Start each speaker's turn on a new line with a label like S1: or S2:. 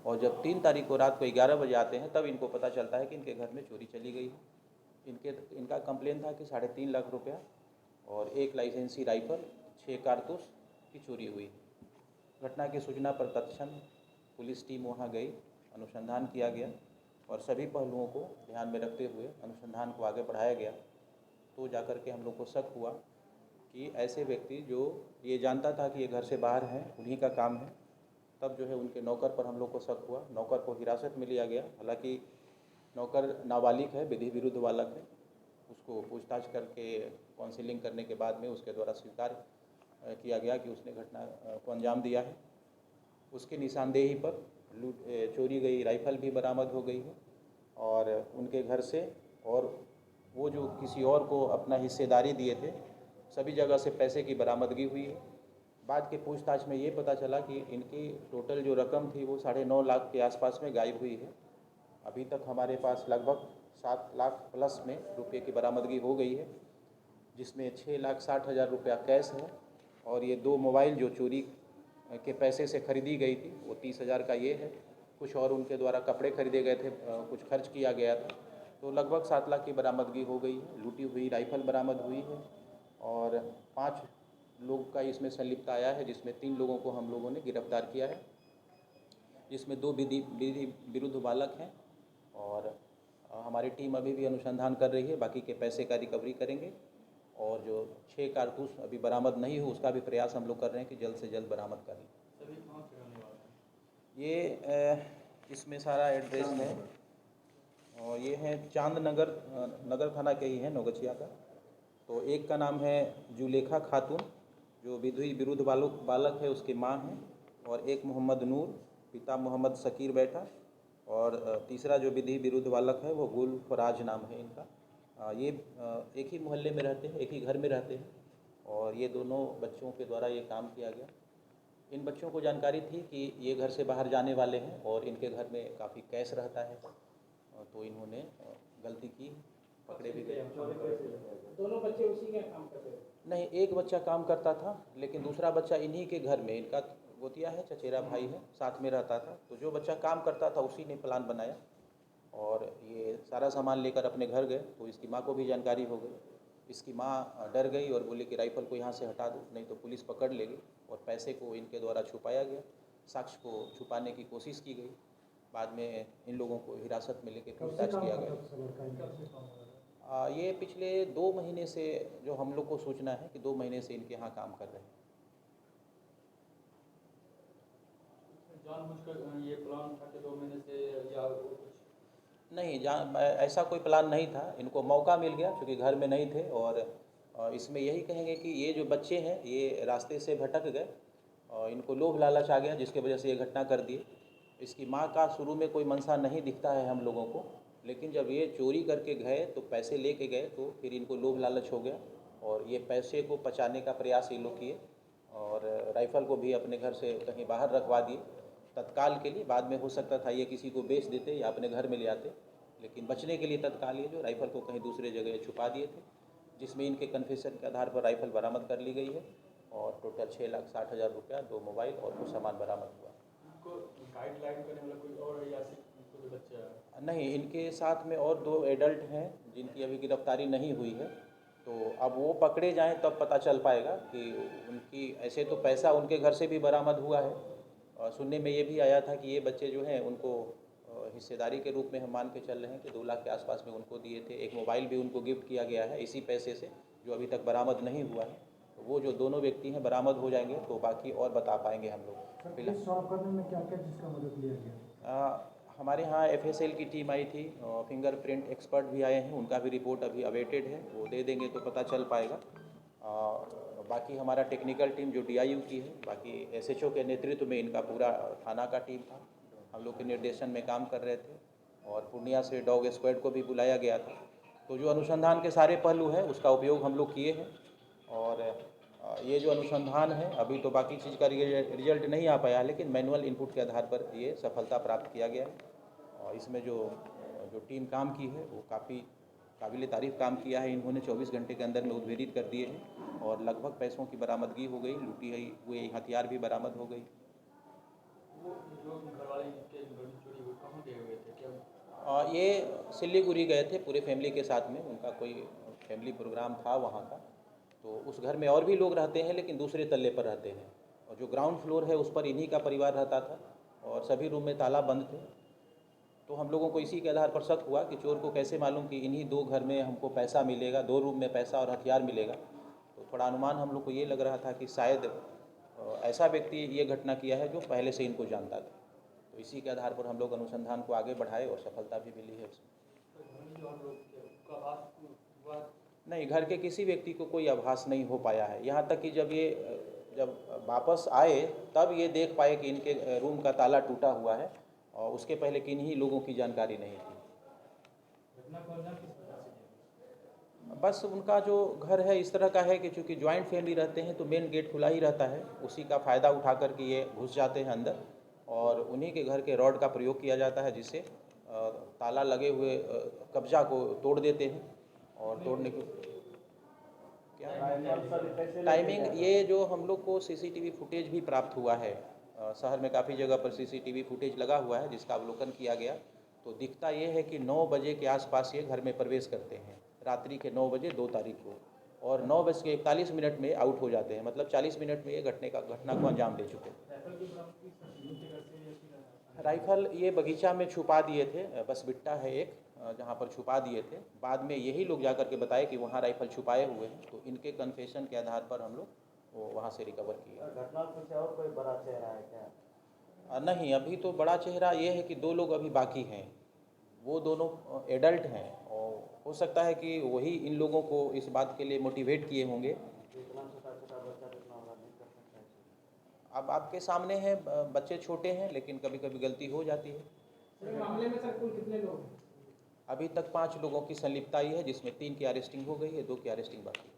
S1: और जब 3 तारीख को रात को 11 बजे आते हैं तब इनको पता चलता है कि इनके घर में चोरी चली गई है। इनका कंप्लेन था कि 3.5 लाख रुपया और 1 लाइसेंसी राइफल, 6 कारतूस की चोरी हुई। घटना की सूचना पर तत्क्षण पुलिस टीम वहां गई, अनुसंधान किया गया और सभी पहलुओं को ध्यान में रखते हुए अनुसंधान को आगे बढ़ाया गया। तो जाकर के हम लोग को शक हुआ कि ऐसे व्यक्ति जो ये जानता था कि ये घर से बाहर हैं, उन्हीं का काम है। तब जो है उनके नौकर पर हम लोग को शक हुआ। नौकर को हिरासत में लिया गया। हालांकि नौकर नाबालिग है, विधि विरुद्ध बालक है। उसको पूछताछ करके काउंसलिंग करने के बाद में उसके द्वारा स्वीकार किया गया कि उसने घटना को अंजाम दिया है। उसकी निशानदेही पर चोरी गई राइफल भी बरामद हो गई है और उनके घर से और वो जो किसी और को अपना हिस्सेदारी दिए थे, सभी जगह से पैसे की बरामदगी हुई है। बाद के पूछताछ में ये पता चला कि इनकी टोटल जो रकम थी वो 9.5 लाख के आसपास में गायब हुई है। अभी तक हमारे पास लगभग 7 लाख प्लस में रुपये की बरामदगी हो गई है, जिसमें 6,60,000 रुपया कैश है और ये 2 मोबाइल जो चोरी के पैसे से ख़रीदी गई थी वो 30,000 का ये है। कुछ और उनके द्वारा कपड़े खरीदे गए थे, कुछ खर्च किया गया था। तो लगभग 7 लाख की बरामदगी हो गई है। लूटी हुई राइफल बरामद हुई है और 5 लोग का इसमें संलिप्त आया है, जिसमें 3 लोगों को हम लोगों ने गिरफ्तार किया है, जिसमें 2 विधि विरुद्ध बालक हैं। और हमारी टीम अभी भी अनुसंधान कर रही है, बाकी के पैसे का रिकवरी करेंगे और जो 6 कारतूस अभी बरामद नहीं हो उसका भी प्रयास हम लोग कर रहे हैं कि जल्द से जल्द बरामद कर लें।
S2: सभी कहाँ से रहने वाले हैं?
S1: ये इसमें सारा एड्रेस है और ये है चांद नगर नगर थाना के ही है, नौगछिया का। तो एक का नाम है जुलेखा खातून, जो विधि विरुद्ध बालक है, उसकी माँ है। और एक मोहम्मद नूर, पिता मोहम्मद शकीर बैठा। और तीसरा जो विधि विरुद्ध बालक है वो गुल फराज नाम है इनका। ये एक ही मोहल्ले में रहते हैं, एक ही घर में रहते हैं और ये दोनों बच्चों के द्वारा ये काम किया गया। इन बच्चों को जानकारी थी कि ये घर से बाहर जाने वाले हैं और इनके घर में काफ़ी कैश रहता है, तो इन्होंने गलती की, पकड़े भी गए।
S3: दोनों बच्चे उसी के काम करते थे?
S1: नहीं, एक बच्चा काम करता था लेकिन दूसरा बच्चा इन्हीं के घर में, इनका गोतिया है, चचेरा भाई है, साथ में रहता था। तो जो बच्चा काम करता था उसी ने प्लान बनाया और ये सारा सामान लेकर अपने घर गए। तो इसकी माँ को भी जानकारी हो गई। इसकी माँ डर गई और बोली कि राइफल को यहाँ से हटा दो, नहीं तो पुलिस पकड़ लेगी। और पैसे को इनके द्वारा छुपाया गया, साक्ष्य को छुपाने की कोशिश की गई। बाद में इन लोगों को हिरासत में लेकर पूछताछ किया गया। ये पिछले 2 महीने से जो हम लोग को सूचना है कि 2 महीने से इनके यहाँ काम कर रहे हैं।
S2: जानबूझकर ये प्लान था कि 2 महीने से या कुछ
S1: नहीं, ऐसा कोई प्लान नहीं था। इनको मौका मिल गया क्योंकि घर में नहीं थे। और इसमें यही कहेंगे कि ये जो बच्चे हैं ये रास्ते से भटक गए और इनको लोभ लालच आ गया, जिसके वजह से ये घटना कर दिए। इसकी माँ का शुरू में कोई मंशा नहीं दिखता है हम लोगों को, लेकिन जब ये चोरी करके गए तो पैसे लेके गए तो फिर इनको लोभ लालच हो गया और ये पैसे को बचाने का प्रयास ये लोग किए और राइफ़ल को भी अपने घर से कहीं बाहर रखवा दिए तत्काल के लिए। बाद में हो सकता था ये किसी को बेच देते या अपने घर में ले आते, लेकिन बचने के लिए तत्काल ये जो राइफ़ल को कहीं दूसरे जगह छुपा दिए थे, जिसमें इनके कन्फेशन के आधार पर राइफ़ल बरामद कर ली गई है और टोटल 6,60,000 रुपया, 2 मोबाइल और कुछ सामान बरामद हुआ।
S2: इनको गाइडलाइन करने वाला कोई और है या सिर्फ इनको बच्चा है?
S1: नहीं, इनके साथ में और 2 एडल्ट हैं जिनकी अभी गिरफ्तारी नहीं हुई है। तो अब वो पकड़े जाएं तब पता चल पाएगा कि उनकी, ऐसे तो पैसा उनके घर से भी बरामद हुआ है और सुनने में ये भी आया था कि ये बच्चे जो हैं उनको हिस्सेदारी के रूप में हम मान के चल रहे हैं कि 2 लाख के आसपास में उनको दिए थे। एक मोबाइल भी उनको गिफ्ट किया गया है इसी पैसे से, जो अभी तक बरामद नहीं हुआ है। तो वो जो दोनों व्यक्ति हैं बरामद हो जाएंगे तो बाकी और बता पाएंगे हम लोग।
S3: फिलहाल सॉल्व करने में क्या क्या जिसका मदद लिया गया?
S1: हमारे यहाँ FSL की टीम आई थी और फिंगरप्रिंट एक्सपर्ट भी आए हैं, उनका भी रिपोर्ट अभी अवेटेड है, वो दे देंगे तो पता चल पाएगा। बाकी हमारा टेक्निकल टीम जो DIU की है, बाकी SHO के नेतृत्व में इनका पूरा थाना का टीम था, हम लोग के निर्देशन में काम कर रहे थे। और पूर्णिया से डॉग स्क्वाड को भी बुलाया गया था। तो जो अनुसंधान के सारे पहलू हैं उसका उपयोग हम लोग किए हैं और ये जो अनुसंधान है अभी तो बाकी चीज़ का रिजल्ट नहीं आ पाया, लेकिन मैनुअल इनपुट के आधार पर ये सफलता प्राप्त किया गया है। और इसमें जो टीम काम की है वो काफ़ी काबिल तारीफ़ काम किया है। इन्होंने 24 घंटे के अंदर में उद्भेदित कर दिए हैं और लगभग पैसों की बरामदगी हो गई, लूटी हुए हथियार भी बरामद हो गई।
S2: वो जो घर वाले
S1: ये सिलीगुड़ी गए थे पूरे फैमिली के साथ में, उनका कोई फैमिली प्रोग्राम था वहाँ का। तो उस घर में और भी लोग रहते हैं लेकिन दूसरे तल्ले पर रहते हैं, और जो ग्राउंड फ्लोर है उस पर इन्हीं का परिवार रहता था और सभी रूम में ताला बंद थे। तो हम लोगों को इसी के आधार पर शक हुआ कि चोर को कैसे मालूम कि इन्हीं दो घर में हमको पैसा मिलेगा, 2 रूम में पैसा और हथियार मिलेगा। तो थोड़ा अनुमान हम लोग को ये लग रहा था कि शायद ऐसा व्यक्ति ये घटना किया है जो पहले से इनको जानता था। तो इसी के आधार पर हम लोग अनुसंधान को आगे बढ़ाए और सफलता भी मिली है उसमें। नहीं, घर के किसी व्यक्ति को कोई आभास नहीं हो पाया है। यहाँ तक कि जब वापस आए तब ये देख पाए कि इनके रूम का ताला टूटा हुआ है, और उसके पहले किन्हीं लोगों की जानकारी नहीं थी। बस उनका जो घर है इस तरह का है कि चूँकि जॉइंट फैमिली रहते हैं तो मेन गेट खुला ही रहता है, उसी का फ़ायदा उठा कर के ये घुस जाते हैं अंदर, और उन्हीं के घर के रॉड का प्रयोग किया जाता है जिससे ताला लगे हुए कब्जा को तोड़ देते हैं। और तोड़ने की क्या टाइमिंग, ये जो हम लोग को सीसीटीवी फुटेज भी प्राप्त हुआ है, शहर में काफ़ी जगह पर सीसीटीवी फुटेज लगा हुआ है जिसका अवलोकन किया गया, तो दिखता ये है कि 9 बजे के आसपास ये घर में प्रवेश करते हैं, रात्रि के 9 बजे 2 तारीख को, और 9:41 में आउट हो जाते हैं। मतलब 40 मिनट में ये घटना को अंजाम दे चुके हैं। राइफल ये बगीचा में छुपा दिए थे, बस बिट्टा है एक जहाँ पर छुपा दिए थे। बाद में यही लोग जाकर के बताए कि वहाँ राइफल छुपाए हुए हैं, तो इनके कन्फेशन के आधार पर हम लोग वहाँ से रिकवर किए।
S4: घटना कुछ और कोई बड़ा चेहरा है क्या?
S1: नहीं, अभी तो बड़ा चेहरा ये है कि 2 लोग अभी बाकी हैं, वो दोनों एडल्ट हैं, और हो सकता है कि वही इन लोगों को इस बात के लिए मोटिवेट किए होंगे।
S4: इतना छोटा बच्चा इतना अपराध नहीं कर सकता है।
S1: अब आपके सामने हैं, बच्चे छोटे हैं लेकिन कभी कभी गलती हो जाती है।
S3: सर, मामले में सर कुल कितने लोग हैं?
S1: अभी तक 5 लोगों की संलिप्तता आई है, जिसमें 3 की अरेस्टिंग हो गई है, 2 की अरेस्टिंग बाकी है।